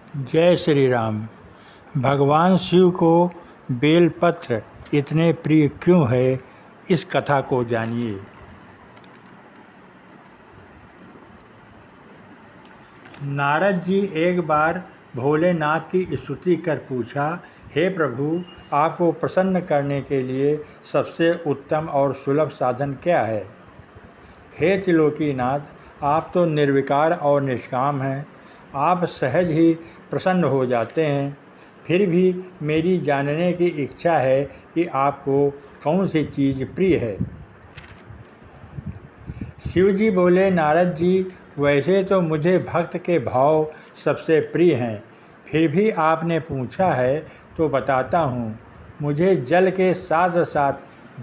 जय श्री राम। भगवान शिव को बेलपत्र इतने प्रिय क्यों है, इस कथा को जानिए। नारद जी एक बार भोलेनाथ की स्तुति कर पूछा, हे प्रभु, आपको प्रसन्न करने के लिए सबसे उत्तम और सुलभ साधन क्या है। हे त्रिलोकीनाथ, आप तो निर्विकार और निष्काम हैं, आप सहज ही प्रसन्न हो जाते हैं। फिर भी मेरी जानने की इच्छा है कि आपको कौन सी चीज़ प्रिय है। शिव जी बोले, नारद जी, वैसे तो मुझे भक्त के भाव सबसे प्रिय हैं, फिर भी आपने पूछा है तो बताता हूँ। मुझे जल के साथ साथ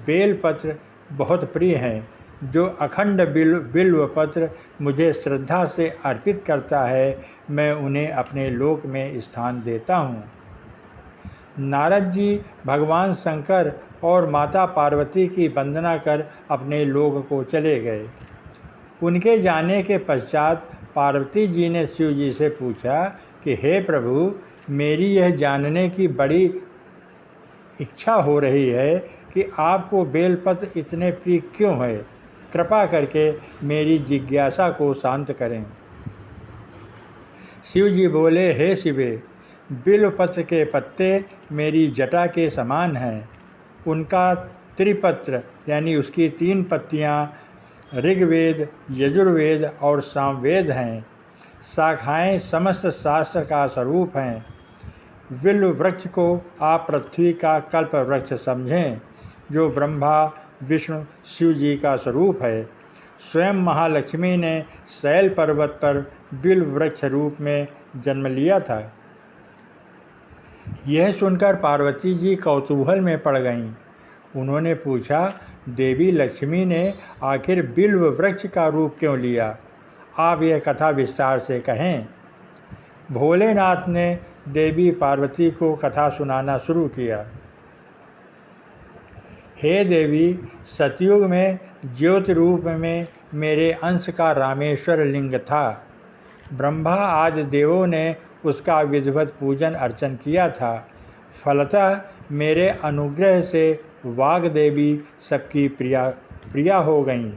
बेलपत्र बहुत प्रिय हैं। जो अखंड बिल्वपत्र मुझे श्रद्धा से अर्पित करता है, मैं उन्हें अपने लोक में स्थान देता हूँ। नारद जी भगवान शंकर और माता पार्वती की वंदना कर अपने लोक को चले गए। उनके जाने के पश्चात पार्वती जी ने शिव जी से पूछा कि हे प्रभु, मेरी यह जानने की बड़ी इच्छा हो रही है कि आपको बेलपत्र इतने प्रिय क्यों है। कृपा करके मेरी जिज्ञासा को शांत करें। शिव जी बोले, हे शिवे, बिल्वपत्र के पत्ते मेरी जटा के समान हैं। उनका त्रिपत्र यानी उसकी 3 पत्तियाँ ऋग्वेद, यजुर्वेद और सामवेद हैं। शाखाएँ समस्त शास्त्र का स्वरूप हैं। बिल्व वृक्ष को आप पृथ्वी का कल्प वृक्ष समझें, जो ब्रह्मा विष्णु शिव जी का स्वरूप है। स्वयं महालक्ष्मी ने शैल पर्वत पर बिल्व वृक्ष रूप में जन्म लिया था। यह सुनकर पार्वती जी कौतूहल में पड़ गईं। उन्होंने पूछा, देवी लक्ष्मी ने आखिर बिल्व वृक्ष का रूप क्यों लिया? आप यह कथा विस्तार से कहें। भोलेनाथ ने देवी पार्वती को कथा सुनाना शुरू किया। हे देवी, सतयुग में ज्योति रूप में मेरे अंश का रामेश्वर लिंग था। ब्रह्मा आदि देवों ने उसका विधिवत पूजन अर्चन किया था। फलतः मेरे अनुग्रह से वाग देवी सबकी प्रिया हो गईं।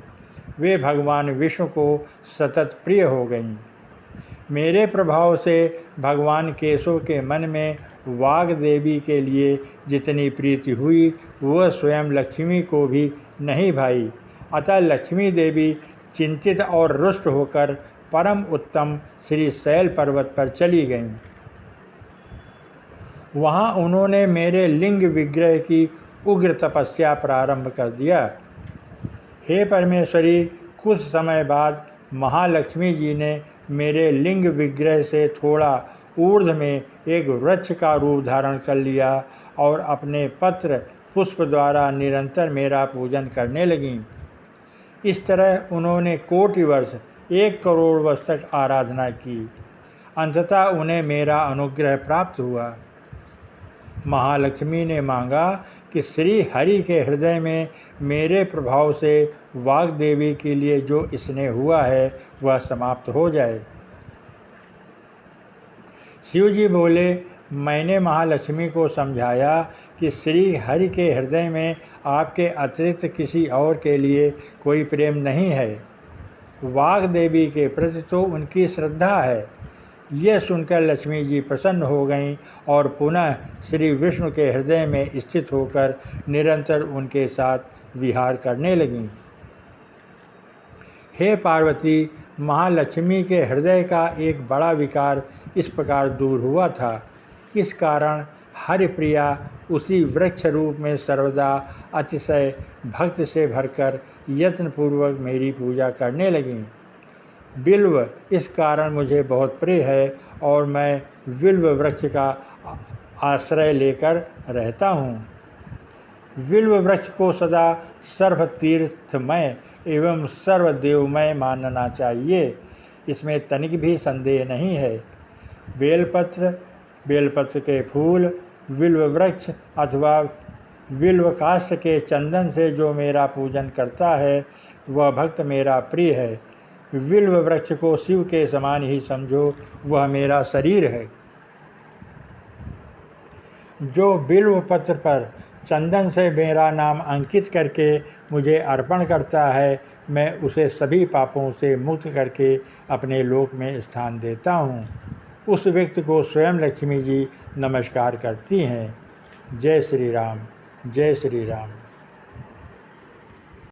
वे भगवान विष्णु को सतत प्रिय हो गईं। मेरे प्रभाव से भगवान केशव के मन में वाग देवी के लिए जितनी प्रीति हुई, वह स्वयं लक्ष्मी को भी नहीं भाई। अतः लक्ष्मी देवी चिंतित और रुष्ट होकर परम उत्तम श्री शैल पर्वत पर चली गईं। वहाँ उन्होंने मेरे लिंग विग्रह की उग्र तपस्या प्रारंभ कर दिया। हे परमेश्वरी, कुछ समय बाद महालक्ष्मी जी ने मेरे लिंग विग्रह से थोड़ा ऊर्ध्व में एक वृक्ष का रूप धारण कर लिया और अपने पत्र पुष्प द्वारा निरंतर मेरा पूजन करने लगीं। इस तरह उन्होंने कोटि वर्ष 1 करोड़ वर्ष तक आराधना की। अंततः उन्हें मेरा अनुग्रह प्राप्त हुआ। महालक्ष्मी ने मांगा कि श्री हरि के हृदय में मेरे प्रभाव से वाग देवी के लिए जो स्नेह हुआ है वह समाप्त हो जाए। शिव जी बोले, मैंने महालक्ष्मी को समझाया कि श्री हरि के हृदय में आपके अतिरिक्त किसी और के लिए कोई प्रेम नहीं है। वाग देवी के प्रति तो उनकी श्रद्धा है। यह सुनकर लक्ष्मी जी प्रसन्न हो गईं और पुनः श्री विष्णु के हृदय में स्थित होकर निरंतर उनके साथ विहार करने लगीं। हे पार्वती, महालक्ष्मी के हृदय का एक बड़ा विकार इस प्रकार दूर हुआ था। इस कारण हरिप्रिया उसी वृक्ष रूप में सर्वदा अतिशय भक्त से भरकर यत्नपूर्वक मेरी पूजा करने लगीं। बिल्व इस कारण मुझे बहुत प्रिय है और मैं बिल्व वृक्ष का आश्रय लेकर रहता हूँ। बिल्व वृक्ष को सदा सर्वतीर्थमय एवं सर्वदेवमय मानना चाहिए, इसमें तनिक भी संदेह नहीं है। बेलपत्र के फूल, बिल्व वृक्ष अथवा बिल्व काष्ठ के चंदन से जो मेरा पूजन करता है, वह भक्त मेरा प्रिय है। बिल्व वृक्ष को शिव के समान ही समझो, वह मेरा शरीर है। जो बिल्व पत्र पर चंदन से मेरा नाम अंकित करके मुझे अर्पण करता है, मैं उसे सभी पापों से मुक्त करके अपने लोक में स्थान देता हूँ। उस व्यक्ति को स्वयं लक्ष्मी जी नमस्कार करती हैं। जय श्री राम, जय श्री राम।